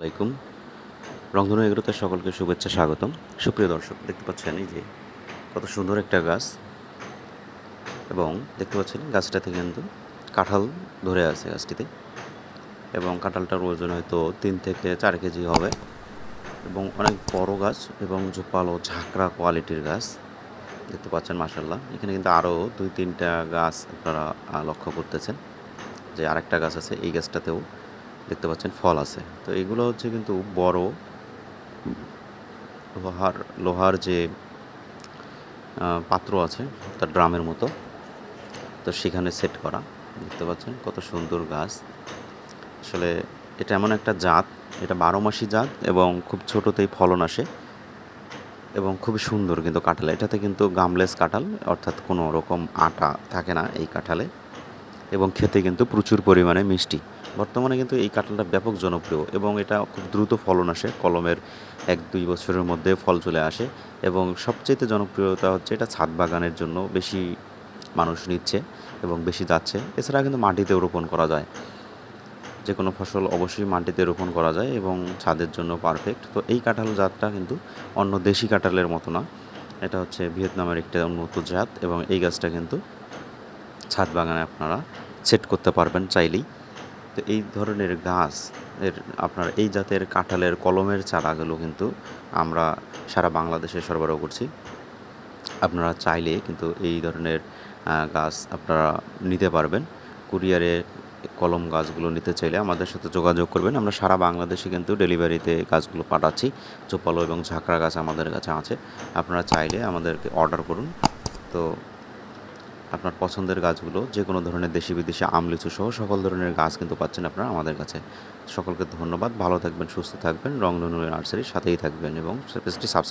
আলাইকুম। রংধনু এগ্রোতে সকলকে শুভেচ্ছা স্বাগতম। সুপ্রিয় দর্শক, দেখতে পাচ্ছেন এই যে কত সুন্দর একটা গাছ, এবং দেখতে পাচ্ছেন গাছটাতে কিন্তু কাঁঠাল ধরে আছে গাছটিতে, এবং কাঁঠালটার ওজন হয়তো 3 থেকে 4 কেজি হবে, এবং অনেক বড় গাছ এবং ঝোপালো ঝাঁকড়া কোয়ালিটির গাছ দেখতে পাচ্ছেন। মাশাআল্লাহ, এখানে কিন্তু আরও 2-3টা গাছ আপনারা লক্ষ্য করতেছেন যে আরেকটা গাছ আছে, এই গাছটাতেও দেখতে পাচ্ছেন ফল আছে। তো এগুলো হচ্ছে কিন্তু বড় লোহার লোহার যে পাত্র আছে, তার ড্রামের মতো, তো সেখানে সেট করা। দেখতে পাচ্ছেন কত সুন্দর গাছ। আসলে এটা এমন একটা জাত, এটা 12 মাসি জাত এবং খুব ছোটোতেই ফলন আসে, এবং খুবই সুন্দর কিন্তু কাঁঠাল। এটাতে কিন্তু গামলেস কাঁঠাল, অর্থাৎ কোনো রকম আটা থাকে না এই কাঁঠালে, এবং খেতে কিন্তু প্রচুর পরিমাণে মিষ্টি। বর্তমানে কিন্তু এই কাঁঠালটা ব্যাপক জনপ্রিয়, এবং এটা খুব দ্রুত ফলন আসে, কলমের 1-2 বছরের মধ্যে ফল চলে আসে। এবং সবচেয়ে জনপ্রিয়তা হচ্ছে এটা ছাদ বাগানের জন্য বেশি মানুষ নিচ্ছে এবং বেশি যাচ্ছে। এছাড়া কিন্তু মাটিতেও রোপণ করা যায়, যে কোনো ফসল অবশ্যই মাটিতে রোপণ করা যায় এবং ছাদের জন্য পারফেক্ট। তো এই কাঁঠাল জাতটা কিন্তু অন্য দেশি কাঁঠালের মতো না, এটা হচ্ছে ভিয়েতনামের একটা উন্নত জাত, এবং এই গাছটা কিন্তু ছাদ বাগানে আপনারা সেট করতে পারবেন চাইলেই। তো এই ধরনের গাছ এর আপনার এই জাতের কাঁঠালের কলমের চারাগুলো কিন্তু আমরা সারা বাংলাদেশে সরবরাহ করছি। আপনারা চাইলে কিন্তু এই ধরনের গাছ আপনারা নিতে পারবেন। কুরিয়ারে কলম গাছগুলো নিতে চাইলে আমাদের সাথে যোগাযোগ করবেন। আমরা সারা বাংলাদেশে কিন্তু ডেলিভারিতে গাছগুলো পাঠাচ্ছি। ঝোপালো এবং ঝাঁকড়া গাছ আমাদের কাছে আছে, আপনারা চাইলে আমাদেরকে অর্ডার করুন। তো আপনার পছন্দের গাছগুলো যে কোনো ধরনের দেশি বিদেশি আম লিচু সহ সকল ধরনের গাছ কিন্তু পাচ্ছেন আপনারা আমাদের কাছে। সকলকে ধন্যবাদ, ভালো থাকবেন, সুস্থ থাকবেন, রংধনু নার্সারির সাথেই থাকবেন এবং পেজটি সাবস্ক্রাইব